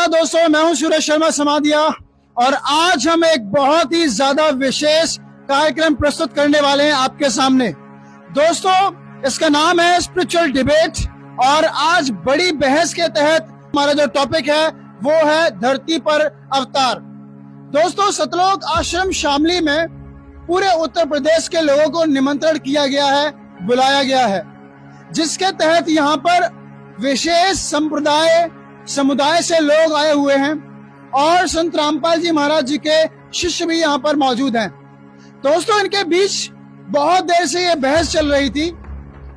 दोस्तों, मैं हूं सुरेश शर्मा समाधिया और आज हम एक बहुत ही ज्यादा विशेष कार्यक्रम प्रस्तुत करने वाले हैं आपके सामने। दोस्तों, इसका नाम है स्पिरिचुअल डिबेट और आज बड़ी बहस के तहत हमारा जो टॉपिक है वो है धरती पर अवतार। दोस्तों, सतलोक आश्रम शामली में पूरे उत्तर प्रदेश के लोगों को निमंत्रण किया गया है, बुलाया गया है, जिसके तहत यहाँ पर विशेष समुदाय से लोग आए हुए हैं और संत रामपाल जी महाराज जी के शिष्य भी यहाँ पर मौजूद हैं। दोस्तों, इनके बीच बहुत देर से ये बहस चल रही थी।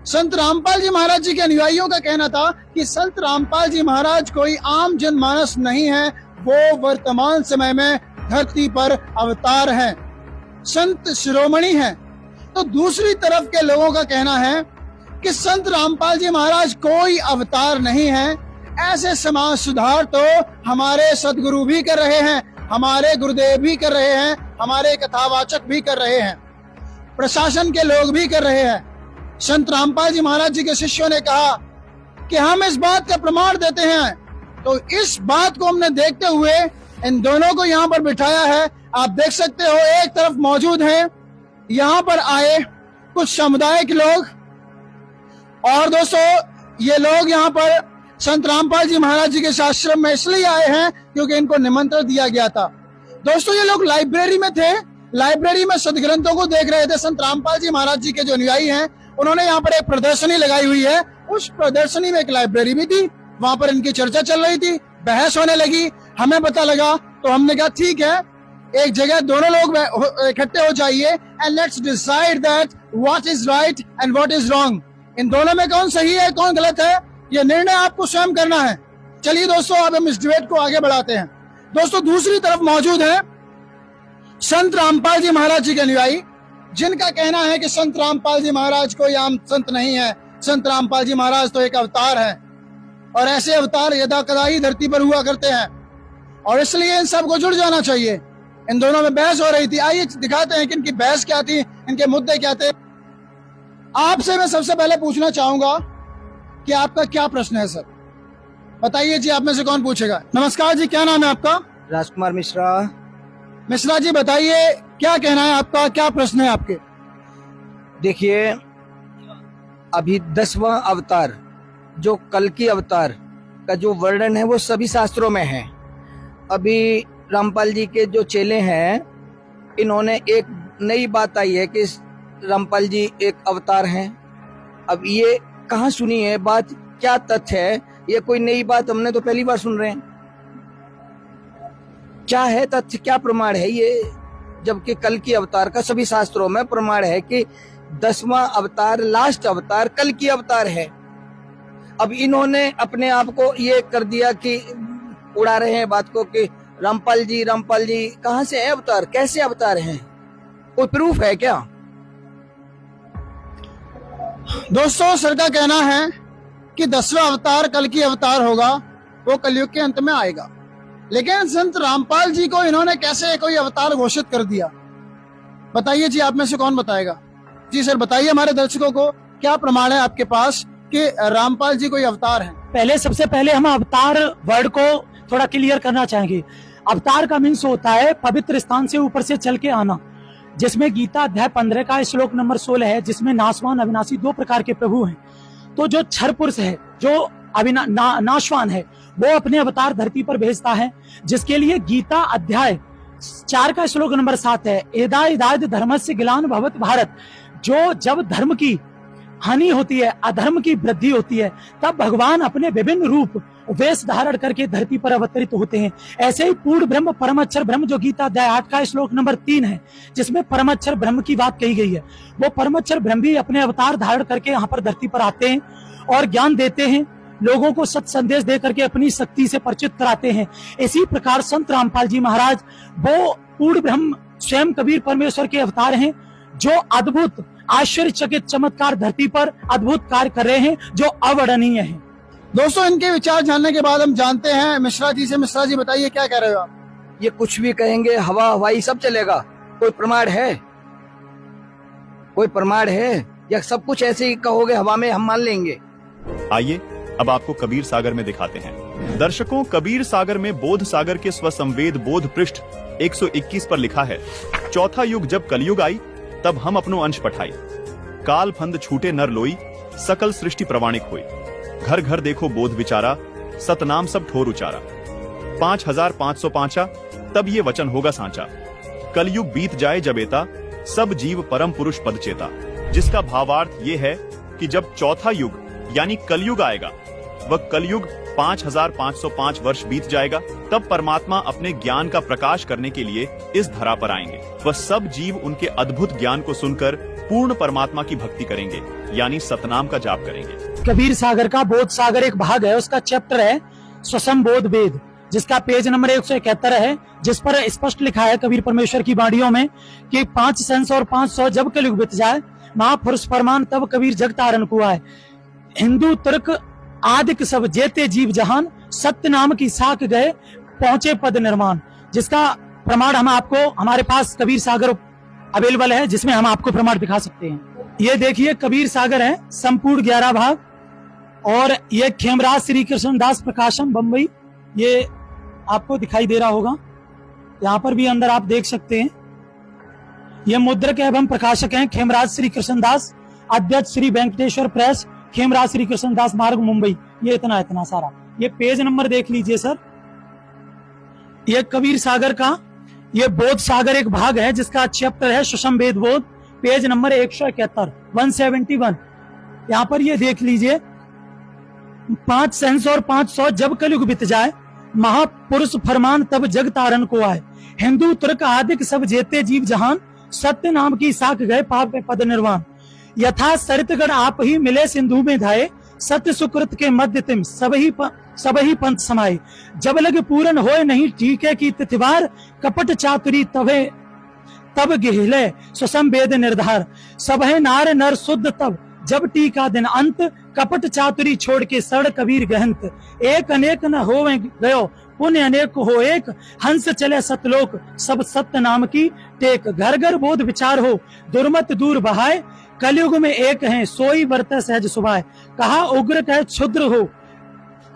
संत रामपाल जी महाराज जी के अनुयायियों का कहना था कि संत रामपाल जी महाराज कोई आम जनमानस नहीं है, वो वर्तमान समय में धरती पर अवतार हैं, संत शिरोमणि हैं। तो दूसरी तरफ के लोगों का कहना है कि संत रामपाल जी महाराज कोई अवतार नहीं है। ऐसे समाज सुधार तो हमारे सदगुरु भी कर रहे हैं, हमारे गुरुदेव भी कर रहे हैं, हमारे कथावाचक भी कर रहे हैं, प्रशासन के लोग भी कर रहे हैं। संत रामपाल जी महाराज जी के शिष्यों ने कहा कि हम इस बात का प्रमाण देते हैं। तो इस बात को हमने देखते हुए इन दोनों को यहाँ पर बिठाया है। आप देख सकते हो, एक तरफ मौजूद हैं यहाँ पर आए कुछ समुदाय के लोग, और दोस्तों ये लोग यहाँ पर संत रामपाल जी महाराज जी के आश्रम में इसलिए आए हैं क्योंकि इनको निमंत्रण दिया गया था। दोस्तों, ये लोग लाइब्रेरी में थे, लाइब्रेरी में सदग्रंथों को देख रहे थे। संत रामपाल जी महाराज जी के जो अनुयायी हैं उन्होंने यहाँ पर एक प्रदर्शनी लगाई हुई है। उस प्रदर्शनी में एक लाइब्रेरी भी थी, वहां पर इनकी चर्चा चल रही थी, बहस होने लगी। हमें पता लगा तो हमने कहा ठीक है, एक जगह दोनों लोग इकट्ठे हो जाइए and let's decide that what is right and what is wrong. इन दोनों में कौन सही है कौन गलत है, ये निर्णय आपको स्वयं करना है। चलिए दोस्तों, अब हम इस डिबेट को आगे बढ़ाते हैं। दोस्तों, दूसरी तरफ मौजूद है संत रामपाल जी महाराज जी के अनुयायी, जिनका कहना है कि संत रामपाल जी महाराज कोई आम संत नहीं है, संत रामपाल जी महाराज तो एक अवतार है और ऐसे अवतार यदा कदा ही धरती पर हुआ करते हैं और इसलिए इन सबको जुड़ जाना चाहिए। इन दोनों में बहस हो रही थी। आइए दिखाते हैं कि इनकी बहस क्या थी, इनके मुद्दे क्या थे। आपसे मैं सबसे पहले पूछना चाहूंगा कि आपका क्या प्रश्न है सर? बताइए जी, आप में से कौन पूछेगा? नमस्कार जी, क्या नाम है आपका? राजकुमार मिश्रा। मिश्रा जी, बताइए क्या कहना है आपका, क्या प्रश्न है आपके? देखिए, अभी 10वां अवतार जो कल की अवतार का जो वर्णन है वो सभी शास्त्रों में है। अभी रामपाल जी के जो चेले हैं, इन्होंने एक नई बात आई है कि रामपाल जी एक अवतार हैं। अब ये कहाँ सुनी है बात, क्या तथ्य है? ये कोई नई बात हमने तो पहली बार सुन रहे हैं। क्या है तथ्य, क्या प्रमाण है ये? जबकि कल की अवतार का सभी शास्त्रों में प्रमाण है कि 10वां अवतार, लास्ट अवतार कल की अवतार है। अब इन्होंने अपने आप को ये कर दिया कि उड़ा रहे हैं बात को कि रामपाल जी कहाँ से है अवतार, कैसे अवतार हैं? कोई प्रूफ है क्या? दोस्तों, सर का कहना है कि 10वां अवतार कल की अवतार होगा, वो कलयुग के अंत में आएगा। लेकिन संत रामपाल जी को इन्होंने कैसे कोई अवतार घोषित कर दिया? बताइए जी, आप में से कौन बताएगा? जी सर, बताइए हमारे दर्शकों को, क्या प्रमाण है आपके पास कि रामपाल जी कोई अवतार है? सबसे पहले हम अवतार वर्ड को थोड़ा क्लियर करना चाहेंगे। अवतार का मीन्स होता है पवित्र स्थान से ऊपर से चल के आना, जिसमें गीता अध्याय 15 का श्लोक नंबर 16 है, जिसमें नाशवान अविनाशी 2 प्रकार के प्रभु हैं। तो जो क्षर पुरुष है, जो नाशवान है, वो अपने अवतार धरती पर भेजता है, जिसके लिए गीता अध्याय 4 का श्लोक नंबर 7 है, एदा इदाद धर्मस्य गिलान भवत भारत। जो जब धर्म की हानि होती है, अधर्म की वृद्धि होती है, तब भगवान अपने विभिन्न रूप वेश धारण करके धरती पर अवतरित होते हैं। ऐसे ही पूर्ण ब्रह्म परम अक्षर ब्रह्म, जो गीता अध्याय 8 का श्लोक नंबर 3 है, जिसमें परम अक्षर ब्रह्म की बात कही गई है, वो परम अक्षर ब्रह्म भी अपने अवतार धारण करके यहाँ पर धरती पर आते हैं और ज्ञान देते हैं, लोगों को सत्य संदेश दे करके अपनी शक्ति से परिचित कराते हैं। इसी प्रकार संत रामपाल जी महाराज वो पूर्ण ब्रह्म स्वयं कबीर परमेश्वर के अवतार हैं, जो अद्भुत आश्चर्यचकित चमत्कार धरती पर अद्भुत कार्य कर रहे हैं, जो अवर्णनीय है। दोस्तों, इनके विचार जानने के बाद हम जानते हैं मिश्रा जी से। मिश्रा जी, बताइए क्या कह रहे हो आप? ये कुछ भी कहेंगे, हवा हवाई सब चलेगा, कोई प्रमाण है? कोई प्रमाण है या सब कुछ ऐसे ही कहोगे हवा में हम मान लेंगे? आइए अब आपको कबीर सागर में दिखाते हैं। दर्शकों, कबीर सागर में बोध सागर के स्वसंवेद बोध पृष्ठ 121 पर लिखा है, चौथा युग जब कलयुग आई, तब हम अपनो अंश पठाई। काल फंद छूटे नर लोई, सकल सृष्टि प्रवाणिक हुई। घर घर देखो बोध विचारा, सतनाम सब ठोर उचारा। 5505 तब ये वचन होगा सांचा। कलयुग बीत जाए जब एता, सब जीव परम पुरुष पद चेता। जिसका भावार्थ ये है कि जब चौथा युग यानी कलयुग आएगा, वह कलयुग 5505 वर्ष बीत जाएगा, तब परमात्मा अपने ज्ञान का प्रकाश करने के लिए इस धरा पर आएंगे। वह सब जीव उनके अद्भुत ज्ञान को सुनकर पूर्ण परमात्मा की भक्ति करेंगे, यानी सतनाम का जाप करेंगे। कबीर सागर का बोध सागर एक भाग है, उसका चैप्टर है स्वसंबोध वेद, जिसका पेज नंबर 171 है, जिस पर स्पष्ट लिखा है कबीर परमेश्वर की वाणियों में कि 500 और 500 जब कलयुग बीत जाए, महापुरुष फरमान तब कबीर जग तारण को आए। हिंदू तुर्क आदिक सब जेते जीव जहान, सत्य नाम की साख गए पहुंचे पद निर्माण। जिसका प्रमाण हम आपको, हमारे पास कबीर सागर अवेलेबल है, जिसमें हम आपको प्रमाण दिखा सकते हैं। ये देखिए कबीर सागर है, संपूर्ण 11 भाग, और ये खेमराज श्री कृष्णदास प्रकाशन बम्बई, ये आपको दिखाई दे रहा होगा। यहाँ पर भी अंदर आप देख सकते हैं। ये मुद्रक एवं प्रकाशक हैं खेमराज श्री कृष्णदास, अध्यक्ष श्री वेंकटेश्वर प्रेस, खेमराज श्री कृष्णदास मार्ग मुंबई। ये इतना सारा, ये पेज नंबर देख लीजिए सर। ये कबीर सागर का ये बोध सागर एक भाग है, जिसका चैप्टर है सुषमवेद बोध, पेज नंबर 171 यहाँ पर ये देख लीजिए, 500 और 500 जब कलयुग बीत जाए, महापुरुष फरमान तब जग तारण को आए। हिंदू तुर्क आदिक सब जेते जीव जहान, सत्य नाम की साख गए पाप में पद निर्वाण। यथा सरितगढ़ आप ही मिले सिंधु में धाये, सत्य सुकृत के मध्य तिम सब ही पंथ समाये। जब लग पूरन होए नहीं टीके की तिथिवार, कपट चातुरी तब गिहिले सुसंवेद निर्धार। सब है नार नर शुद्ध तब जब टीका दिन अंत, कपट चातुरी छोड़ के सड़ कबीर गहंत। एक अनेक न हो गयो पुण्य अनेक हो एक, हंस चले सतलोक सब सत्य नाम की टेक। घर घर बोध विचार हो दुर्मत दूर बहाए, कलयुग में एक है सोई वर्त सहज सुभाए। कहा उग्र कह क्षुद्र हो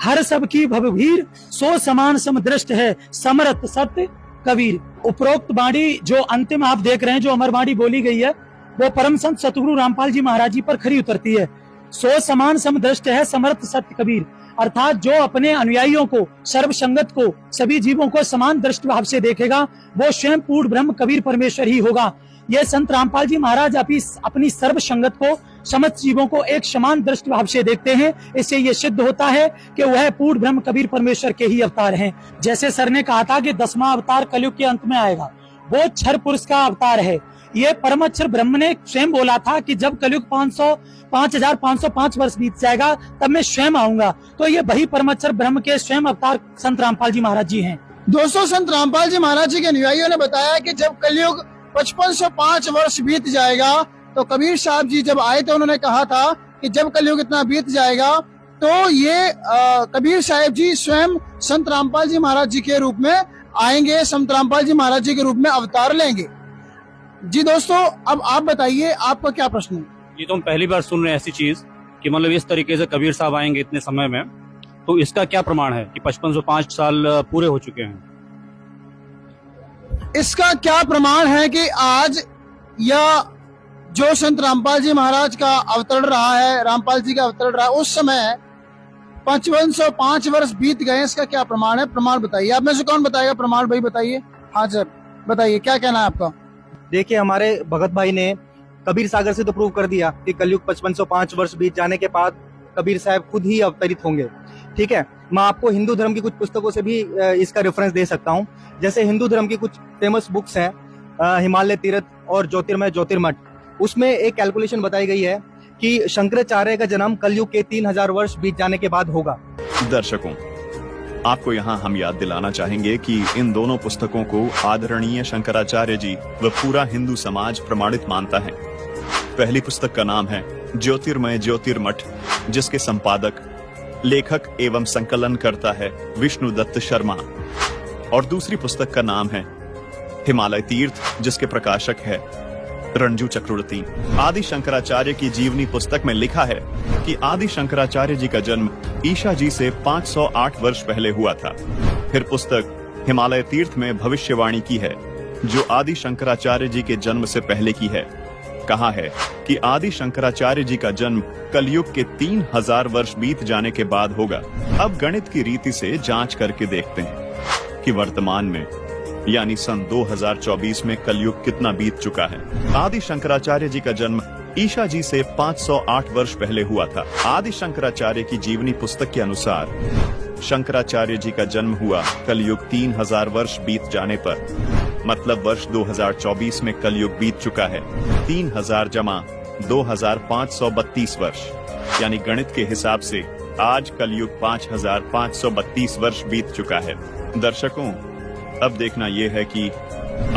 हर सब की भवभीर, सो समान समदृष्ट है समरथ सत्य कबीर। उपरोक्त वाणी जो अंतिम आप देख रहे हैं, जो अमर वाणी बोली गई है, वो परम संत सतगुरु रामपाल जी महाराज जी पर खरी उतरती है। सो समान समदृष्ट है समर्थ सत्य कबीर, अर्थात जो अपने अनुयायियों को, सर्वसंगत को, सभी जीवों को समान दृष्टि भाव से देखेगा, वो स्वयं पूर्ण ब्रह्म कबीर परमेश्वर ही होगा। ये संत रामपाल जी महाराज अपनी सर्वसंगत को, समस्त जीवों को एक समान दृष्टि भाव से देखते हैं। इससे ये सिद्ध होता है कि वह पूर्ण ब्रह्म कबीर परमेश्वर के ही अवतार हैं। जैसे सर ने कहा था कि 10वां अवतार कलयुग के अंत में आएगा, वो क्षर पुरुष का अवतार है। ये परमाक्षर ब्रह्म ने स्वयं बोला था कि जब कलयुग 5505 वर्ष बीत जाएगा, तब मैं स्वयं आऊंगा। तो ये वही परमाक्षर ब्रह्म के स्वयं अवतार संत रामपाल जी महाराज जी हैं। दोस्तों, संत रामपाल जी महाराज जी के अनुयायियों ने बताया कि जब कलयुग 5505 वर्ष बीत जाएगा, तो कबीर साहब जी जब आए थे, उन्होंने कहा था कि जब कलयुग इतना बीत जाएगा, तो ये कबीर साहब जी स्वयं संत रामपाल जी महाराज जी के रूप में आएंगे, संत रामपाल जी महाराज जी के रूप में अवतार लेंगे। जी दोस्तों, अब आप बताइए, आपका क्या प्रश्न है? ये तो हम पहली बार सुन रहे हैं ऐसी चीज कि मतलब इस तरीके से कबीर साहब आएंगे इतने समय में, तो इसका क्या प्रमाण है कि 5505 साल पूरे हो चुके हैं? इसका क्या प्रमाण है कि आज या जो संत रामपाल जी महाराज का अवतरण रहा है, रामपाल जी का अवतरण रहा है, उस समय 5505 वर्ष बीत गए, इसका क्या प्रमाण है? प्रमाण बताइए। आप में से कौन बताएगा प्रमाण? भाई बताइए। हाँ सर, बताइए, क्या कहना है आपका? देखिए, हमारे भगत भाई ने कबीर सागर से तो प्रूव कर दिया कि कलयुग 5505 वर्ष बीत जाने के बाद कबीर साहब खुद ही अवतरित होंगे। ठीक है, मैं आपको हिंदू धर्म की कुछ पुस्तकों से भी इसका रेफरेंस दे सकता हूँ। जैसे हिंदू धर्म की कुछ फेमस बुक्स हैं, हिमालय तीर्थ और ज्योतिर्मय ज्योतिर्मठ, उसमें एक कैलकुलेशन बताई गई है कि शंकराचार्य का जन्म कलयुग के 3000 वर्ष बीत जाने के बाद होगा। दर्शकों, आपको यहाँ हम याद दिलाना चाहेंगे कि इन दोनों पुस्तकों को आदरणीय शंकराचार्य जी व पूरा हिंदू समाज प्रमाणित मानता है। पहली पुस्तक का नाम है ज्योतिर्मय ज्योतिर्मठ, जिसके संपादक, लेखक एवं संकलन करता है विष्णु दत्त शर्मा, और दूसरी पुस्तक का नाम है हिमालय तीर्थ, जिसके प्रकाशक है रणजू चक्रवर्ती। आदि शंकराचार्य की जीवनी पुस्तक में लिखा है कि आदि शंकराचार्य जी का जन्म ईशा जी से 508 वर्ष पहले हुआ था। फिर पुस्तक हिमालय तीर्थ में भविष्यवाणी की है, जो आदि शंकराचार्य जी के जन्म से पहले की है। कहा है कि आदि शंकराचार्य जी का जन्म कलयुग के 3000 वर्ष बीत जाने के बाद होगा। अब गणित की रीति से जांच करके देखते हैं कि वर्तमान में यानी सन 2024 में कलयुग कितना बीत चुका है। आदि शंकराचार्य जी का जन्म ईशा जी से 508 वर्ष पहले हुआ था। आदि शंकराचार्य की जीवनी पुस्तक के अनुसार शंकराचार्य जी का जन्म हुआ कलयुग 3000 वर्ष बीत जाने पर, मतलब वर्ष 2024 में कलयुग बीत चुका है 3000 जमा 2532 वर्ष, यानी गणित के हिसाब से आज कलयुग 5532 वर्ष बीत चुका है। दर्शकों, अब देखना यह है कि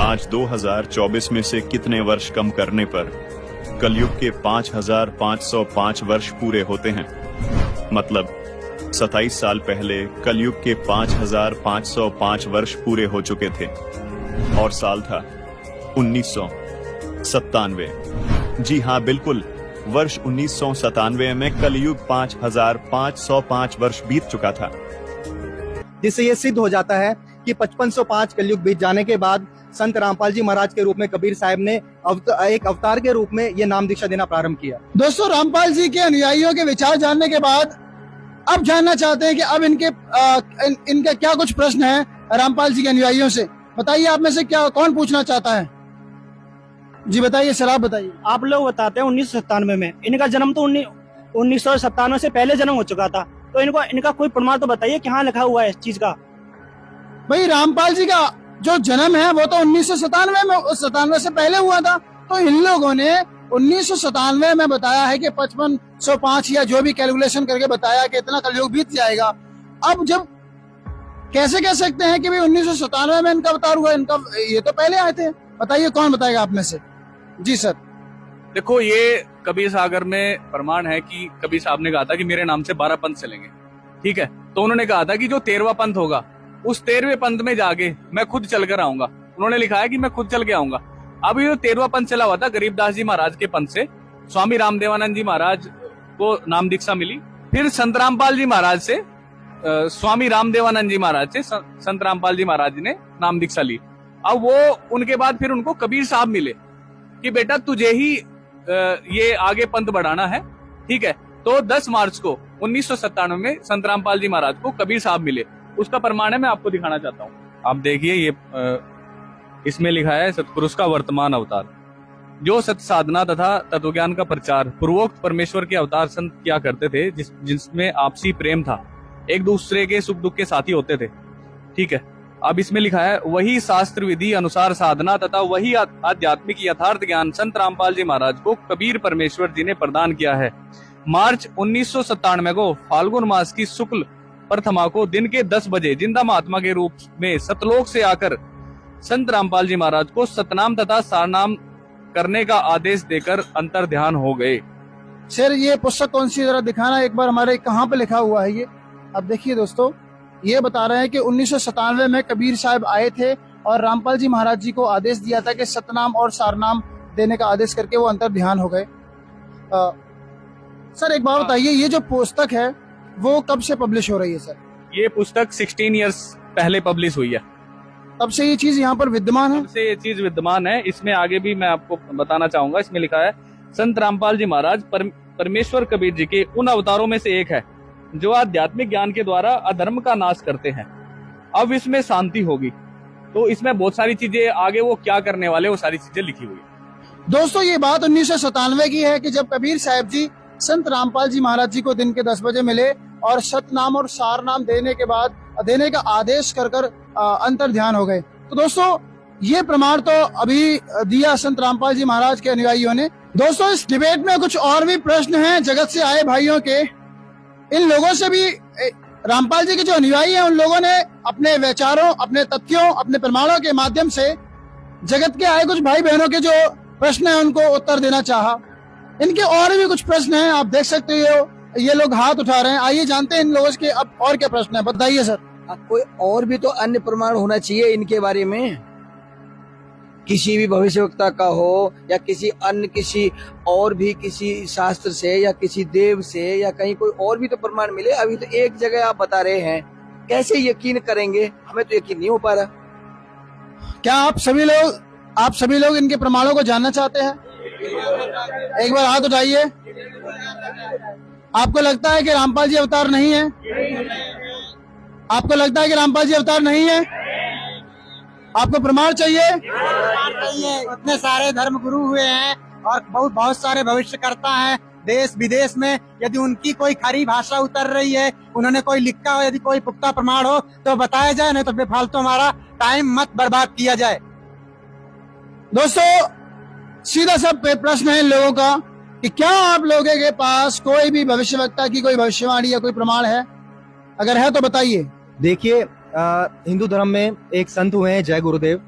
आज 2024 में से कितने वर्ष कम करने पर कलयुग के 5505 वर्ष पूरे होते हैं। मतलब 27 साल पहले कलयुग के 5505 वर्ष पूरे हो चुके थे और साल था 1997। जी हाँ, बिल्कुल, वर्ष 1997 में कलयुग 5505 वर्ष बीत चुका था। जिससे ये सिद्ध हो जाता है कि 5505 कलयुग बीत जाने के बाद संत रामपाल जी महाराज के रूप में कबीर साहब ने एक अवतार के रूप में ये नाम दीक्षा देना प्रारंभ किया। दोस्तों, रामपाल जी के अनुयायियों के विचार जानने के बाद अब जानना चाहते हैं कि अब इनके क्या कुछ प्रश्न हैं रामपाल जी के अनुयायियों से। बताइए, आप में से कौन पूछना चाहता है? जी बताइए सर, आप बताइए। आप लोग बताते हैं 1997 में, इनका जन्म तो 1997 से पहले जन्म हो चुका था, तो इनका कोई प्रमाण तो बताइए कहाँ लिखा हुआ है इस चीज का। भाई, रामपाल जी का जो जन्म है वो तो 1997 में, 97 से पहले हुआ था। तो इन लोगों ने 1997 में बताया है कि 5505 या जो भी कैलकुलेशन करके बताया कि इतना कलयुग बीत जाएगा। अब जब कैसे कह सकते हैं कि भाई 1997 में इनका अवतार हुआ, इनका ये तो पहले आए थे। बताइए, कौन बताएगा आप में से? जी सर। देखो, ये कबीर सागर में प्रमाण है कि कबीर साहब ने कहा था कि मेरे नाम से 12 पंथ चलेंगे, ठीक है। तो उन्होंने कहा था कि जो 13वां पंथ होगा उस 13वें पंथ में जाके मैं खुद चलकर आऊंगा। उन्होंने लिखा है कि मैं खुद चल के आऊंगा। अब ये 13वां पंथ चला हुआ था गरीबदास जी महाराज के पंथ से स्वामी रामदेवानंद जी महाराज को नाम दीक्षा मिली। फिर संत रामपाल जी महाराज से स्वामी रामदेवानंद जी महाराज से संत रामपाल जी महाराज ने नाम दीक्षा ली। अब वो उनके बाद फिर उनको कबीर साहब मिले कि बेटा तुझे ही ये आगे पंथ बढ़ाना है, ठीक है। तो 10 मार्च को 1997 में संत रामपाल जी महाराज को कबीर साहब मिले। उसका प्रमाण है, मैं आपको दिखाना चाहता हूँ। आप देखिए, ये इसमें लिखा है सतपुरुष का वर्तमान अवतार, जो सत्य साधना तथा तत्वज्ञान का प्रचार पूर्वोक्त परमेश्वर के अवतार संत किया करते थे, जिसमें आपसी प्रेम था, एक दूसरे के सुख दुख के साथी होते थे, ठीक है। अब इसमें लिखा है, वही शास्त्र विधि अनुसार साधना तथा वही आध्यात्मिक यथार्थ ज्ञान संत रामपाल जी महाराज को कबीर परमेश्वर जी ने प्रदान किया है। मार्च 1997 को फाल्गुन मास की शुक्ल प्रथमा को दिन के 10 बजे जिंदा महात्मा के रूप में सतलोक से आकर संत रामपाल जी महाराज को सतनाम तथा सारनाम करने का आदेश देकर अंतर ध्यान हो गए। सर, ये पुस्तक कौन सी, जरा दिखाना एक बार हमारे, कहाँ पे लिखा हुआ है ये? अब देखिए दोस्तों, ये बता रहे हैं कि 1997 में कबीर साहब आए थे और रामपाल जी महाराज जी को आदेश दिया था कि सतनाम और सारनाम देने का आदेश करके वो अंतर ध्यान हो गए। सर एक बात बताइए, ये जो पुस्तक है वो कब से पब्लिश हो रही है सर? ये पुस्तक 16 इयर्स पहले पब्लिश हुई है। तब से ये चीज यहाँ पर विद्यमान है? तब से ये चीज विद्यमान है। इसमें आगे भी मैं आपको बताना चाहूंगा। इसमें लिखा है, संत रामपाल जी महाराज परमेश्वर कबीर जी के उन अवतारों में से एक है जो आध्यात्मिक ज्ञान के द्वारा अधर्म का नाश करते हैं। अब इसमें शांति होगी। तो इसमें बहुत सारी चीजें, आगे वो क्या करने वाले, वो सारी चीजें लिखी हुई है। दोस्तों, ये बात 1997 की है कि जब कबीर साहब जी संत रामपाल जी महाराज जी को दिन के 10 बजे मिले और सतनाम और सारनाम देने का आदेश कर अंतर ध्यान हो गए। तो दोस्तों, ये प्रमाण तो अभी दिया संत रामपाल जी महाराज के अनुयायियों ने। दोस्तों, इस डिबेट में कुछ और भी प्रश्न हैं जगत से आए भाइयों के। इन लोगों से भी, रामपाल जी के जो अनुयायी हैं, उन लोगों ने अपने विचारों, अपने तथ्यों, अपने प्रमाणों के माध्यम से जगत के आए कुछ भाई बहनों के जो प्रश्न हैं उनको उत्तर देना चाहा। इनके और भी कुछ प्रश्न हैं, आप देख सकते हो, ये लोग हाथ उठा रहे हैं। आइए जानते हैं इन लोगों के अब और क्या प्रश्न है। बताइए सर। कोई और भी तो अन्य प्रमाण होना चाहिए इनके बारे में। किसी भी भविष्यवक्ता का हो या किसी अन्य किसी और भी किसी शास्त्र से या किसी देव से या कहीं कोई और भी तो प्रमाण मिले। अभी तो एक जगह आप बता रहे हैं, कैसे यकीन करेंगे? हमें तो यकीन नहीं हो पा रहा। क्या आप सभी लोग इनके प्रमाणों को जानना चाहते हैं? एक बार हाथ उठाइए। आपको लगता है कि रामपाल जी अवतार नहीं है? आपको लगता है कि रामपाल जी अवतार नहीं है? आपको प्रमाण चाहिए? इतने सारे धर्म गुरु हुए हैं और बहुत सारे भविष्यकर्ता हैं देश विदेश में। यदि उनकी कोई खरी भाषा उतर रही है, उन्होंने कोई लिखा हो, यदि कोई पुख्ता प्रमाण हो तो बताया जाए, नहीं तो बेफालतू हमारा टाइम मत बर्बाद किया जाए। दोस्तों, सीधा सा प्रश्न है इन लोगों का कि क्या आप लोगों के पास कोई भी भविष्यवक्ता की कोई भविष्यवाणी या कोई प्रमाण है? अगर है तो बताइए। देखिए, हिंदू धर्म में एक संत हुए हैं जय गुरुदेव।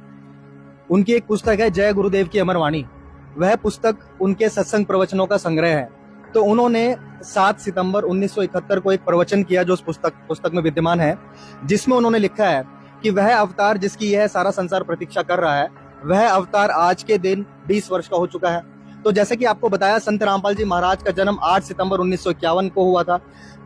उनकी एक पुस्तक है जय गुरुदेव की अमरवाणी। वह पुस्तक उनके सत्संग प्रवचनों का संग्रह है। तो उन्होंने 7 सितंबर 1971 को एक प्रवचन किया जो उस पुस्तक में विद्यमान है, जिसमें उन्होंने लिखा है कि वह अवतार जिसकी यह सारा संसार प्रतीक्षा कर रहा है, वह अवतार आज के दिन 20 वर्ष का हो चुका है। तो जैसे कि आपको बताया, संत रामपाल जी महाराज का जन्म 8 सितंबर 1951 को हुआ था।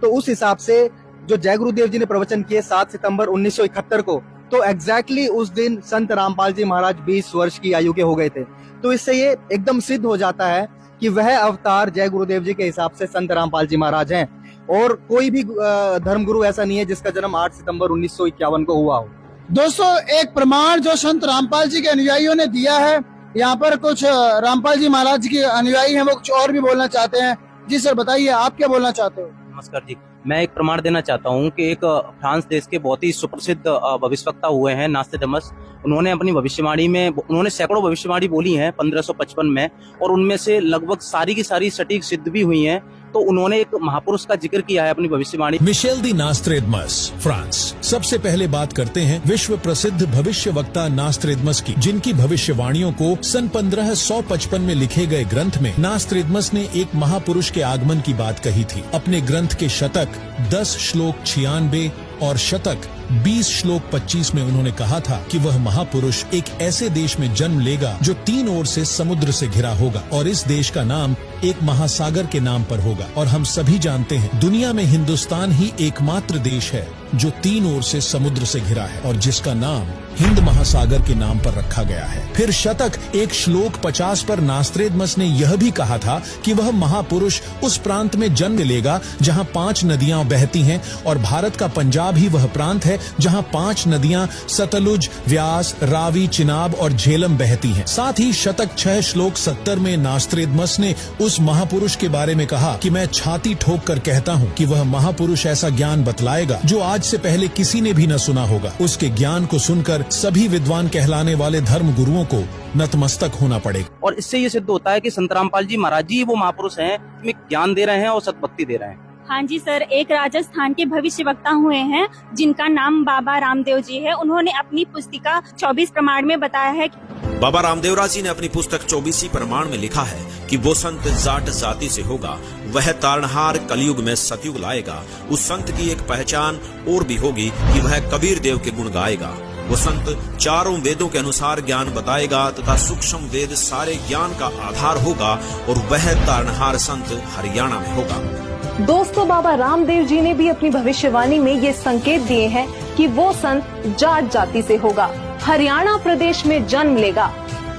तो उस हिसाब से जो जय गुरुदेव जी ने प्रवचन किए 7 सितंबर 1971 को, तो एग्जैक्टली उस दिन संत रामपाल जी महाराज 20 वर्ष की आयु के हो गए थे। तो इससे ये एकदम सिद्ध हो जाता है कि वह अवतार जय गुरुदेव जी के हिसाब से संत रामपाल जी महाराज हैं, और कोई भी धर्मगुरु ऐसा नहीं है जिसका जन्म 8 सितंबर 1951 को हुआ हो। दोस्तों, एक प्रमाण जो संत रामपाल जी के अनुयायियों ने दिया है, यहाँ पर कुछ रामपाल जी महाराज जी के अनुयायी हैं, वो कुछ और भी बोलना चाहते हैं। जी सर, बताइए, आप क्या बोलना चाहते हो? नमस्कार जी, मैं एक प्रमाण देना चाहता हूँ कि एक फ्रांस देश के बहुत ही सुप्रसिद्ध भविष्यवक्ता हुए हैं नास्टेडमस। उन्होंने अपनी भविष्यवाणी में उन्होंने सैकड़ों भविष्यवाणी बोली हैं 1555 में, और उनमें से लगभग सारी की सारी सटीक सिद्ध भी हुई हैं। तो उन्होंने एक महापुरुष का जिक्र किया है अपनी भविष्यवाणी। मिशेल दी नास्ट्रेडमस, फ्रांस। सबसे पहले बात करते हैं विश्व प्रसिद्ध भविष्यवक्ता नास्ट्रेडमस की, जिनकी भविष्यवाणियों को सन 1555 में लिखे गए ग्रंथ में नास्ट्रेडमस ने एक महापुरुष के आगमन की बात कही थी। अपने ग्रंथ के शतक 10 श्लोक 96 और शतक 20 श्लोक 25 में उन्होंने कहा था कि वह महापुरुष एक ऐसे देश में जन्म लेगा जो 3 ओर से समुद्र से घिरा होगा, और इस देश का नाम एक महासागर के नाम पर होगा। और हम सभी जानते हैं, दुनिया में हिंदुस्तान ही एकमात्र देश है जो 3 ओर से समुद्र से घिरा है और जिसका नाम हिंद महासागर के नाम पर रखा गया है। फिर शतक 1 श्लोक 50 पर नास्ट्रेडमस ने यह भी कहा था कि वह महापुरुष उस प्रांत में जन्म लेगा जहां 5 नदियां बहती हैं, और भारत का पंजाब ही वह प्रांत है जहां 5 नदियां सतलुज, व्यास, रावी, चिनाब और झेलम बहती हैं। साथ ही शतक 6 श्लोक 70 में नास्ट्रेडमस ने उस महापुरुष के बारे में कहा कि मैं छाती ठोक कर कहता हूं कि वह महापुरुष ऐसा ज्ञान बतलाएगा जो आज से पहले किसी ने भी न सुना होगा। उसके ज्ञान को सुनकर सभी विद्वान कहलाने वाले धर्म गुरुओं को नतमस्तक होना पड़ेगा। और इससे ये सिद्ध होता है कि संत रामपाल जी महाराज जी वो महापुरुष हैं, हमें ज्ञान दे रहे हैं और सतभक्ति दे रहे हैं। हाँ जी सर, एक राजस्थान के भविष्यवक्ता हुए हैं जिनका नाम बाबा रामदेव जी है। उन्होंने अपनी पुस्तिका 24 प्रमाण में बताया है कि बाबा रामदेवराज जी ने अपनी पुस्तक 24 प्रमाण में लिखा है कि वो संत जाट जाति से होगा, वह तारणहार कलयुग में सतयुग लाएगा। उस संत की एक पहचान और भी होगी कि वह कबीर देव के गुण गाएगा। वो संत चारों वेदों के अनुसार ज्ञान बताएगा तथा सूक्ष्म वेद सारे ज्ञान का आधार होगा, और वह तारणहार संत हरियाणा में होगा। दोस्तों, बाबा रामदेव जी ने भी अपनी भविष्यवाणी में ये संकेत दिए हैं कि वो संत जाट जाति से होगा, हरियाणा प्रदेश में जन्म लेगा,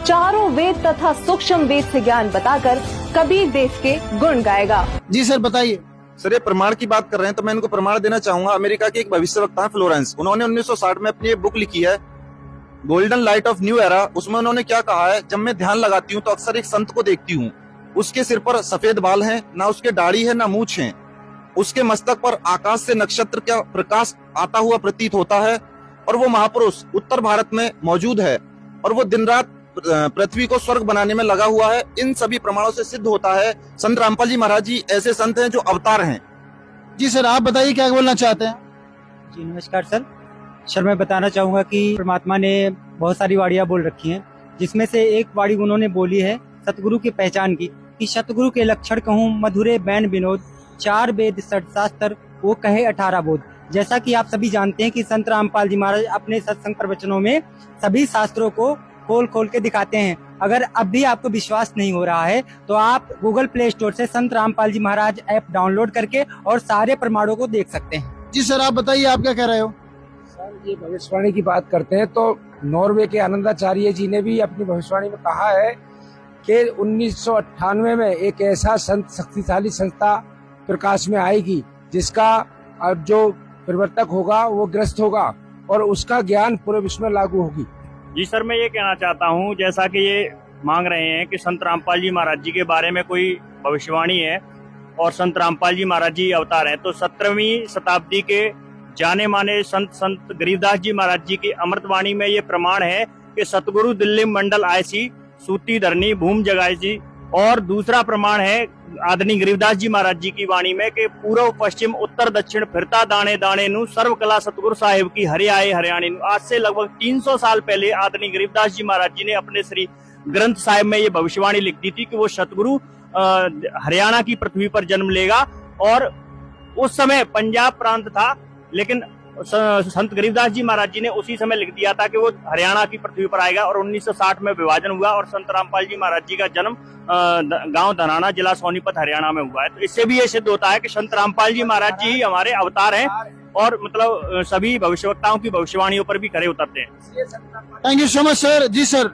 चारों वेद तथा सूक्ष्म वेद से ज्ञान बताकर कबीर देव के गुण गाएगा। जी सर, बताइए। सर, ये प्रमाण की बात कर रहे हैं तो मैं इनको प्रमाण देना चाहूंगा। अमेरिका के एक भविष्यवक्ता है फ्लोरेंस, उन्होंने 1960 में अपनी बुक लिखी है golden light of new era. उसमें उन्होंने क्या कहा है, जब मैं ध्यान लगाती हूँ तो अक्सर एक संत को देखती हूँ। उसके सिर पर सफेद बाल हैं, ना उसके दाढ़ी है ना मूछ है। उसके मस्तक पर आकाश से नक्षत्र का प्रकाश आता हुआ प्रतीत होता है, और वो महापुरुष उत्तर भारत में मौजूद है, और वो दिन रात पृथ्वी को स्वर्ग बनाने में लगा हुआ है। इन सभी प्रमाणों से सिद्ध होता है संत रामपाल जी महाराज जी ऐसे संत हैं जो अवतार हैं। जी सर, आप बताइए क्या बोलना चाहते हैं? जी नमस्कार सर, मैं बताना चाहूंगा कि परमात्मा ने बहुत सारी वाड़ियां बोल रखी हैं, जिसमें से एक वाड़ी उन्होंने बोली है सतगुरु की पहचान की, कि सतगुरु के लक्षण कहूँ मधुरे बैन विनोद, 4 वेद 6 शास्त्र वो कहे 18 बोध। जैसा कि आप सभी जानते हैं कि संत रामपाल जी महाराज अपने सत्संग प्रवचनों में सभी शास्त्रों को खोल खोल के दिखाते हैं। अगर अब भी आपको विश्वास नहीं हो रहा है तो आप गूगल प्ले स्टोर से संत रामपाल जी महाराज ऐप डाउनलोड करके और सारे प्रमाणों को देख सकते हैं। जी सर, आप बताइए, आप क्या कह रहे हो? सर, ये भविष्यवाणी की बात करते हैं तो नॉर्वे के आनंदाचार्य जी ने भी अपनी भविष्यवाणी में कहा है कि 1998 में एक ऐसा शक्तिशाली संस्था प्रकाश में आएगी जिसका जो प्रवर्तक होगा वो ग्रस्त होगा और उसका ज्ञान पूरे विश्व में लागू होगी। जी सर, मैं ये कहना चाहता हूँ, जैसा कि ये मांग रहे हैं कि संत रामपाल जी महाराज जी के बारे में कोई भविष्यवाणी है और संत रामपाल जी महाराज जी अवतार हैं, तो 17वीं शताब्दी के जाने माने संत गरीबदास जी महाराज जी की अमृतवाणी में ये प्रमाण है कि सतगुरु दिल्ली मंडल आयसी सूती धरनी भूम जगायसी। और दूसरा प्रमाण है आदरणीय गरीबदास जी महाराज जी की वाणी में कि पूर्व पश्चिम उत्तर दक्षिण फिरता दाने दाने नु सर्व कला सतगुरु साहिब की हरे आए हरियाणी नु। आज से लगभग 300 साल पहले आदरणीय गरीबदास जी महाराज जी ने अपने श्री ग्रंथ साहिब में ये भविष्यवाणी लिख दी थी कि वो सतगुरु हरियाणा की पृथ्वी पर जन्म लेगा। और उस समय पंजाब प्रांत था, लेकिन संत गरीबदास जी महाराज जी ने उसी समय लिख दिया था कि वो हरियाणा की पृथ्वी पर आएगा। और 1960 में विभाजन हुआ और संत रामपाल जी महाराज जी का जन्म गांव धनाना, जिला सोनीपत, हरियाणा में हुआ है। तो इससे भी ये सिद्ध होता है कि संत रामपाल जी महाराज जी हमारे अवतार हैं और मतलब सभी भविष्यवक्ताओं की भविष्यवाणियों पर भी खरे उतरते हैं। Thank you so much sir. जी सर,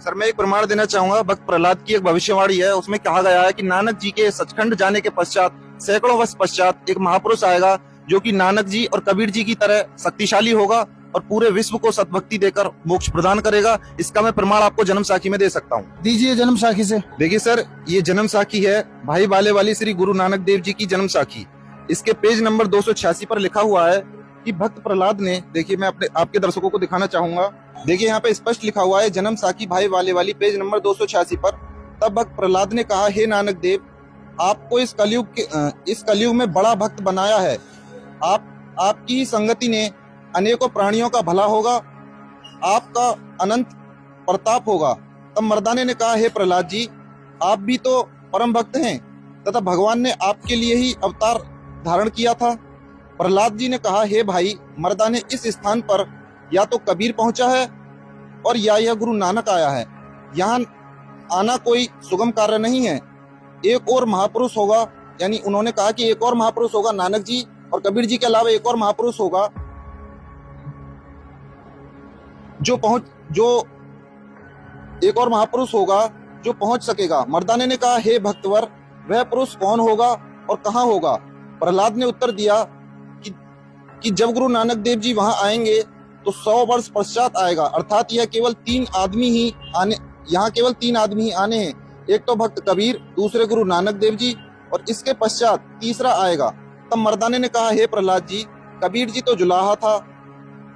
सर मैं एक प्रमाण देना चाहूंगा। भक्त प्रहलाद की एक भविष्यवाणी है, उसमें कहा गया है कि नानक जी के सचखंड जाने के पश्चात सैकड़ों वर्ष पश्चात एक महापुरुष आएगा जो कि नानक जी और कबीर जी की तरह शक्तिशाली होगा और पूरे विश्व को सद्भक्ति देकर मोक्ष प्रदान करेगा। इसका मैं प्रमाण आपको जन्म साखी में दे सकता हूँ। दीजिए जन्म साखी से। देखिए सर, ये जन्म साखी है भाई बाले वाली श्री गुरु नानक देव जी की जन्म साखी। इसके पेज नंबर 286 पर लिखा हुआ है कि भक्त प्रहलाद ने, देखिए मैं आपके दर्शकों को दिखाना चाहूंगा। देखिए यहाँ पे स्पष्ट लिखा हुआ है जन्म साखी भाई वाले वाली पेज नंबर 286 पर। तब भक्त प्रहलाद ने कहा, हे नानक देव, आपको इस कलयुग में बड़ा भक्त बनाया है। आपकी ही संगति ने अनेकों प्राणियों का भला होगा, आपका अनंत प्रताप होगा। तब मर्दाने ने कहा, हे प्रहलाद जी, आप भी तो परम भक्त हैं तथा भगवान ने आपके लिए ही अवतार धारण किया था। प्रहलाद जी ने कहा, हे भाई मर्दाने, इस स्थान पर या तो कबीर पहुंचा है और या यह गुरु नानक आया है। यहाँ आना कोई सुगम कार्य नहीं है। एक और महापुरुष होगा, यानी उन्होंने कहा कि एक और महापुरुष होगा, नानक जी और कबीर जी के अलावा एक और महापुरुष होगा जो पहुंच सकेगा। मर्दाने ने कहा, हे भक्तवर, वह पुरुष कौन होगा और कहाँ होगा? प्रहलाद ने उत्तर दिया कि जब गुरु नानक देव जी वहां आएंगे तो 100 वर्ष पश्चात आएगा। अर्थात यह केवल 3 आदमी ही आने हैं। एक तो भक्त कबीर, दूसरे गुरु नानक देव जी और इसके पश्चात तीसरा आएगा। तब मर्दाने ने कहा, हे प्रहलाद जी, कबीर जी तो जुलाहा था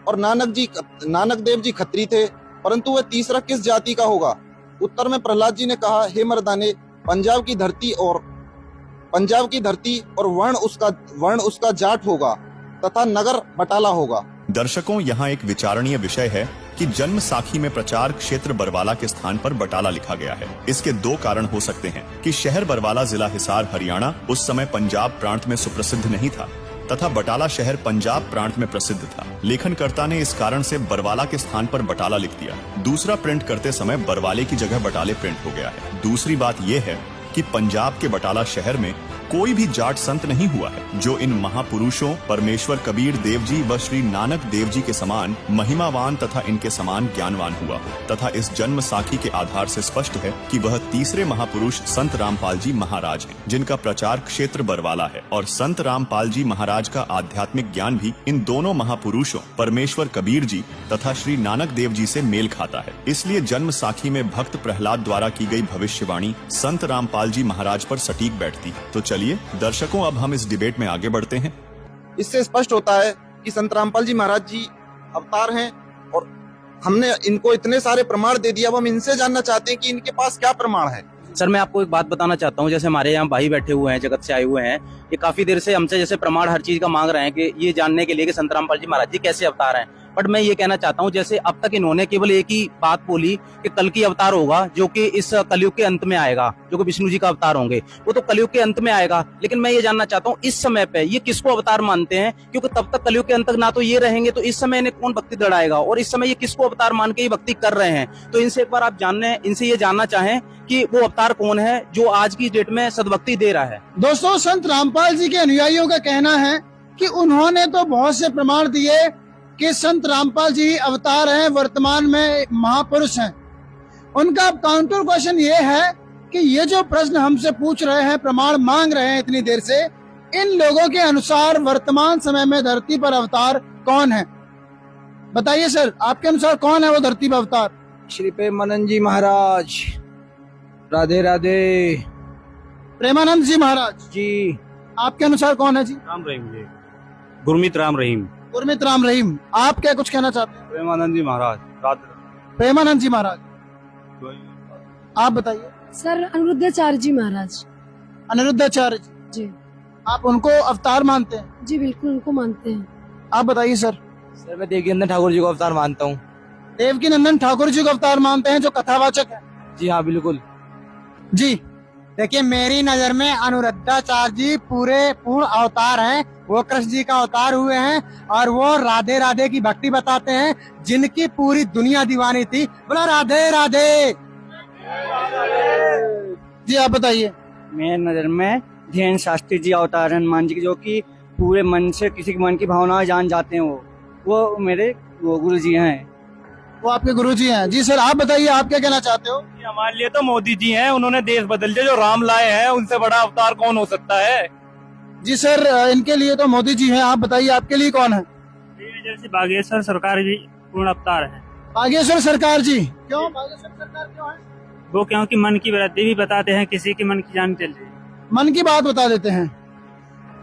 और नानक देव जी खत्री थे, परंतु वह तीसरा किस जाति का होगा? उत्तर में प्रहलाद जी ने कहा, हे मर्दाने, पंजाब की धरती और वर्ण उसका जाट होगा तथा नगर बटाला होगा। दर्शकों, यहाँ एक विचारणीय विषय है कि जन्म साखी में प्रचार क्षेत्र बरवाला के स्थान पर बटाला लिखा गया है। इसके 2 कारण हो सकते हैं कि शहर बरवाला जिला हिसार हरियाणा उस समय पंजाब प्रांत में सुप्रसिद्ध नहीं था तथा बटाला शहर पंजाब प्रांत में प्रसिद्ध था। लेखनकर्ता ने इस कारण से बरवाला के स्थान पर बटाला लिख दिया। दूसरा, प्रिंट करते समय बरवाले की जगह बटाले प्रिंट हो गया है। दूसरी बात यह है कि पंजाब के बटाला शहर में कोई भी जाट संत नहीं हुआ है जो इन महापुरुषों परमेश्वर कबीर देव जी व श्री नानक देव जी के समान महिमावान तथा इनके समान ज्ञानवान हुआ हो। तथा इस जन्म साखी के आधार से स्पष्ट है कि वह तीसरे महापुरुष संत रामपाल जी महाराज हैं, जिनका प्रचार क्षेत्र बरवाला है। और संत रामपाल जी महाराज का आध्यात्मिक ज्ञान भी इन दोनों महापुरुषों परमेश्वर कबीर जी तथा श्री नानक देव जी से मेल खाता है। इसलिए जन्म साखी में भक्त प्रहलाद द्वारा की गई भविष्यवाणी संत रामपाल जी महाराज पर सटीक बैठती है। तो चलिए दर्शकों, अब हम इस डिबेट में आगे बढ़ते हैं। इससे स्पष्ट होता है कि संत रामपाल जी महाराज जी अवतार हैं और हमने इनको इतने सारे प्रमाण दे दिया। अब हम इनसे जानना चाहते हैं कि इनके पास क्या प्रमाण है। सर, मैं आपको एक बात बताना चाहता हूँ। जैसे हमारे यहाँ भाई बैठे हुए हैं, जगत से आए हुए हैं, ये काफी देर से हमसे जैसे प्रमाण हर चीज का मांग रहे हैं कि ये जानने के लिए कि संत रामपाल जी महाराज जी कैसे अवतार हैं। बट मैं ये कहना चाहता हूँ, जैसे अब तक इन्होंने केवल एक ही बात बोली कि कल की अवतार होगा जो कि इस कलयुग के अंत में आएगा, जो कि विष्णु जी का अवतार होंगे, वो तो कलयुग के अंत में आएगा। लेकिन मैं ये जानना चाहता हूँ इस समय पे ये किसको अवतार मानते हैं, क्योंकि तब तक कलयुग के अंत तक ना तो ये रहेंगे, तो इस समय इन्हें कौन भक्ति दौड़ाएगा, और इस समय ये किसको अवतार मान के ये भक्ति कर रहे हैं। तो इनसे एक बार आप इनसे ये जानना चाहें कि वो अवतार कौन है जो आज की डेट में सदभक्ति दे रहा है। दोस्तों, संत रामपाल जी के अनुयायियों का कहना है कि उन्होंने तो बहुत से प्रमाण दिए कि संत रामपाल जी अवतार हैं, वर्तमान में महापुरुष हैं। उनका काउंटर क्वेश्चन ये है कि ये जो प्रश्न हमसे पूछ रहे हैं, प्रमाण मांग रहे हैं इतनी देर से, इन लोगों के अनुसार वर्तमान समय में धरती पर अवतार कौन है? बताइए सर, आपके अनुसार कौन है वो धरती पर अवतार? श्री प्रेमानंद जी महाराज। राधे राधे। प्रेमानंद जी महाराज जी। आपके अनुसार कौन है जी? राम रहीम जी, गुरमीत राम रहीम। गुरमीत राम रहीम। आप क्या कुछ कहना चाहते हैं? प्रेमानंद जी महाराज। प्रेमानंद जी महाराज, आप बताइए। सर, अनिरुद्धाचार्य जी महाराज। अनिरुद्धाचार्य जी। आप उनको अवतार मानते हैं? जी बिल्कुल, उनको मानते हैं। आप बताइए सर। सर, मैं देवकीनंदन ठाकुर जी को अवतार मानता हूँ। देवकीनंदन ठाकुर जी को अवतार मानते हैं, जो कथावाचक है? जी हाँ, बिल्कुल जी। देखिए, मेरी नजर में अनिरुद्धाचार्य जी पूर्ण अवतार हैं। वो कृष्ण जी का अवतार हुए हैं और वो राधे राधे की भक्ति बताते हैं, जिनकी पूरी दुनिया दीवानी थी। बोला राधे राधे। जी आप बताइए। मेरी नजर में धीरेन्द्र शास्त्री जी अवतार हनुमान जी, जो कि पूरे मन से किसी के मन की भावनाएं जान जाते हैं। वो मेरे गुरु जी हैं। वो आपके गुरु जी हैं। जी सर, आप बताइए, आप क्या कहना चाहते हो? हमारे लिए तो मोदी जी हैं, उन्होंने देश बदल दिया। जो राम लाए हैं, उनसे बड़ा अवतार कौन हो सकता है? जी सर, इनके लिए तो मोदी जी हैं। आप बताइए, आपके लिए कौन है? जैसे बागेश्वर सरकार भी पूर्ण अवतार है। बागेश्वर सरकार जी क्यों? बागेश्वर सरकार क्यों है? वो क्योंकि मन की वृद्धि भी बताते हैं, किसी की मन की जान चल रही है, मन की बात बता देते हैं।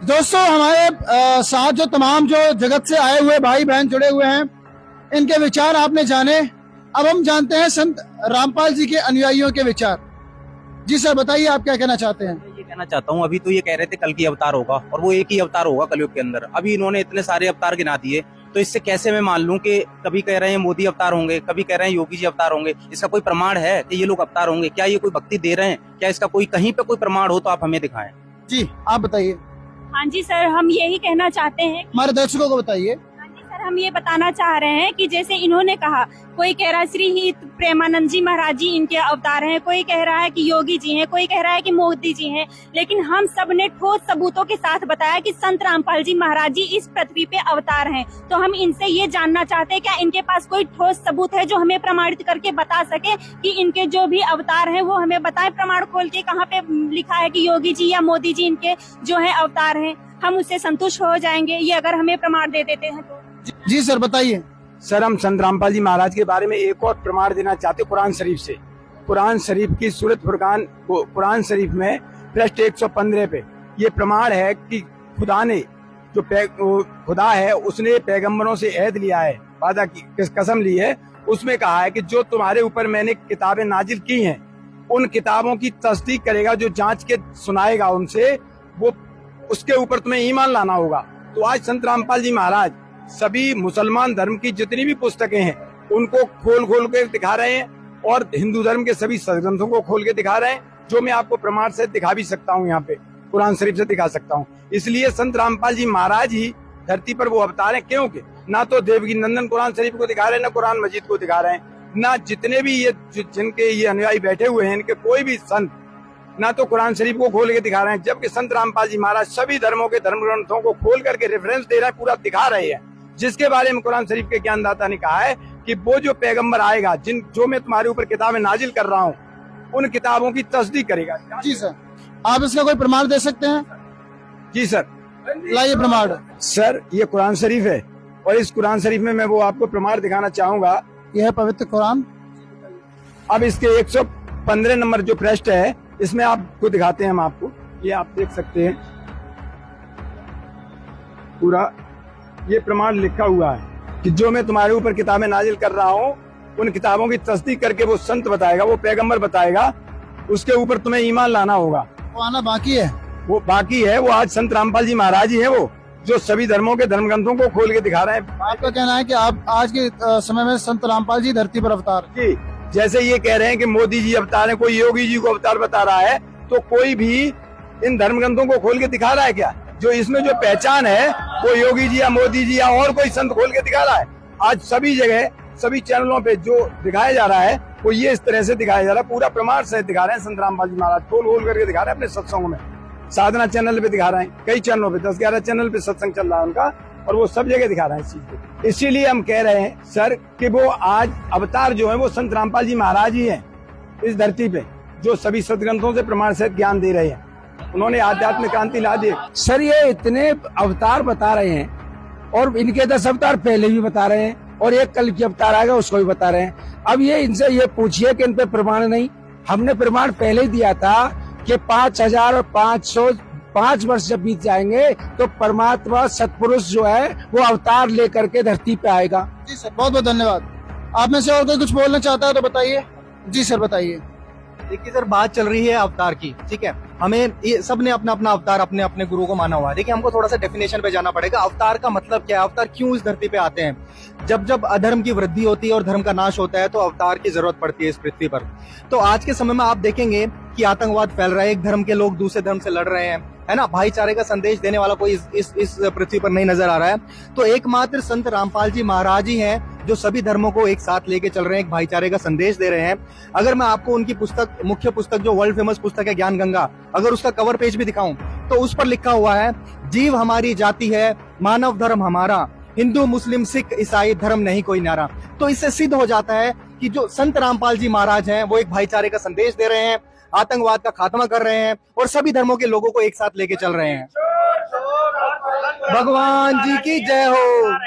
दोस्तों, हमारे साथ जो तमाम जो जगत से आए हुए भाई बहन जुड़े हुए हैं, इनके विचार आपने जाने। अब हम जानते हैं संत रामपाल जी के अनुयायियों के विचार। जी सर, बताइए, आप क्या कहना चाहते हैं? ये कहना चाहता हूँ, अभी तो ये कह रहे थे कल की अवतार होगा, और वो एक ही अवतार होगा कलयुग के अंदर। अभी इन्होंने इतने सारे अवतार गिना दिए, तो इससे कैसे मैं मान लूं कि कभी कह रहे हैं मोदी अवतार होंगे, कभी कह रहे हैं योगी जी अवतार होंगे? इसका कोई प्रमाण है कि ये लोग अवतार होंगे? क्या ये कोई भक्ति दे रहे हैं? क्या इसका कोई कहीं पे कोई प्रमाण हो तो आप हमें दिखाएं। जी आप बताइए। हाँ जी सर, हम यही कहना चाहते हैं। हमारे दर्शकों को बताइए। सर, हम ये बताना चाह रहे हैं कि जैसे इन्होंने कहा, कोई कह रहा है श्री ही प्रेमानंद जी महाराज जी इनके अवतार हैं, कोई कह रहा है कि योगी जी हैं, कोई कह रहा है कि मोदी जी हैं, लेकिन हम सब ने ठोस सबूतों के साथ बताया कि संत रामपाल जी महाराज जी इस पृथ्वी पे अवतार हैं। तो हम इनसे ये जानना चाहते हैं, क्या इनके पास कोई ठोस सबूत है जो हमें प्रमाणित करके बता सके कि इनके जो भी अवतार हैं वो हमें बताएं, प्रमाण खोल के कहाँ पे लिखा है कि योगी जी या मोदी जी इनके जो है अवतार हैं। हम उससे संतुष्ट हो जाएंगे, ये अगर हमें प्रमाण दे देते हैं तो। जी सर, बताइए। सर, हम संत रामपाल जी महाराज के बारे में एक और प्रमाण देना चाहते हैं कुरान शरीफ से। कुरान शरीफ की सूरत फुरकान, कुरान शरीफ में पृष्ठ 115 पे ये प्रमाण है कि खुदा ने जो खुदा है उसने पैगंबरों से अहद लिया है, वादा की कसम ली है। उसमें कहा है कि जो तुम्हारे ऊपर मैंने किताबें नाजिल की हैं, उन किताबों की तस्दीक करेगा, जो जांच के सुनाएगा उनसे, वो उसके ऊपर तुम्हें ईमान लाना होगा। तो आज संत रामपाल जी महाराज सभी मुसलमान धर्म की जितनी भी पुस्तकें हैं उनको खोल खोल के दिखा रहे हैं, और हिंदू धर्म के सभी ग्रंथों को खोल के दिखा रहे हैं, जो मैं आपको प्रमाण से दिखा भी सकता हूँ, यहाँ पे कुरान शरीफ से दिखा सकता हूँ। इसलिए संत रामपाल जी महाराज ही धरती पर वो अवतार है, क्योंकि ना तो देवकीनंदन कुरान शरीफ को दिखा रहे हैं, ना कुरान मजीद को दिखा रहे हैं, ना जितने भी ये जिनके ये अनुयायी बैठे हुए हैं, इनके कोई भी संत ना तो कुरान शरीफ को खोल के दिखा रहे हैं, जबकि संत रामपाल जी महाराज सभी धर्मों के धर्म ग्रंथों को खोल करके रेफरेंस दे रहे हैं, पूरा दिखा रहे हैं, जिसके बारे में कुरान शरीफ के ज्ञानदाता ने कहा है कि वो जो पैगंबर आएगा, जो मैं तुम्हारे ऊपर किताबें नाजिल कर रहा हूँ, उन किताबों की तस्दीक करेगा। जी सर, आप इसका कोई प्रमाण दे सकते हैं? जी सर, लाइए प्रमाण। सर, ये कुरान शरीफ है, और इस कुरान शरीफ में मैं वो आपको प्रमाण दिखाना चाहूंगा। यह है पवित्र कुरान। अब इसके 115 नंबर जो पृष्ठ है, इसमें आपको दिखाते हैं हम आपको, ये आप देख सकते हैं, पूरा ये प्रमाण लिखा हुआ है कि जो मैं तुम्हारे ऊपर किताबें नाजिल कर रहा हूँ, उन किताबों की तस्दीक करके वो संत बताएगा, वो पैगंबर बताएगा, उसके ऊपर तुम्हें ईमान लाना होगा। वो आना बाकी है। वो बाकी है, वो आज संत रामपाल जी महाराज ही है वो। जो सभी धर्मों के धर्म ग्रंथों को खोल के दिखा रहे हैं। आपका कहना है कि आप आज के समय में संत रामपाल जी धरती पर अवतार जी, जैसे ये कह रहे हैं कि मोदी जी अवतार है, कोई योगी जी को अवतार बता रहा है, तो कोई भी इन धर्म ग्रंथों को खोल के दिखा रहा है क्या? जो इसमें जो पहचान है वो योगी जी या मोदी जी या और कोई संत खोल के दिखा रहा है? आज सभी जगह सभी चैनलों पे जो दिखाया जा रहा है वो ये इस तरह से दिखाया जा रहा है, पूरा प्रमाण से दिखा रहे हैं। संत रामपाल जी महाराज खोल करके दिखा रहे हैं अपने सत्संगों में, साधना चैनल पे दिखा रहे हैं, कई चैनलों पे 10-11 चैनल पे सत्संग चल रहा है उनका, और वो सब जगह दिखा रहे हैं इस चीज को। इसीलिए हम कह रहे हैं सर कि वो आज अवतार जो है वो संत रामपाल जी महाराज ही है इस धरती पे, जो सभी सदग्रंथों से प्रमाण सहित ज्ञान दे रहे हैं। उन्होंने आध्यात्मिक क्रांति ला दी। सर ये इतने अवतार बता रहे हैं, और इनके 10 अवतार पहले भी बता रहे हैं, और एक कल की अवतार आएगा उसको भी बता रहे हैं। अब ये इनसे ये पूछिए कि इन पे प्रमाण नहीं, हमने प्रमाण पहले ही दिया था कि 5505 वर्ष जब बीत जाएंगे तो परमात्मा सतपुरुष जो है वो अवतार लेकर के धरती पे आएगा। जी सर, बहुत बहुत धन्यवाद। आप में से और कोई कुछ बोलना चाहता है तो बताइए। जी सर, बताइए। देखिए सर, बात चल रही है अवतार की, ठीक है। हमें ये सबने अपना अपना अवतार अपने अपने गुरु को माना हुआ है। देखिए, हमको थोड़ा सा डेफिनेशन पे जाना पड़ेगा। अवतार का मतलब क्या है? अवतार क्यों इस धरती पे आते हैं? जब जब अधर्म की वृद्धि होती है और धर्म का नाश होता है तो अवतार की जरूरत पड़ती है इस पृथ्वी पर। तो आज के समय में आप देखेंगे कि आतंकवाद फैल रहा है, एक धर्म के लोग दूसरे धर्म से लड़ रहे हैं, है ना। भाईचारे का संदेश देने वाला कोई इस पृथ्वी पर नहीं नजर आ रहा है। तो एकमात्र संत रामपाल जी महाराज ही हैं जो सभी धर्मों को एक साथ लेके चल रहे हैं, एक भाईचारे का संदेश दे रहे हैं। अगर मैं आपको उनकी पुस्तक, मुख्य पुस्तक जो वर्ल्ड फेमस पुस्तक है ज्ञान गंगा, अगर उसका कवर पेज भी दिखाऊं तो उस पर लिखा हुआ है, जीव हमारी जाति है, मानव धर्म हमारा, हिंदू मुस्लिम सिख ईसाई धर्म नहीं कोई न्यारा। तो इससे सिद्ध हो जाता है कि जो संत रामपाल जी महाराज हैं वो एक भाईचारे का संदेश दे रहे हैं, आतंकवाद का खात्मा कर रहे हैं और सभी धर्मों के लोगों को एक साथ लेके चल रहे हैं। भगवान जी की जय हो।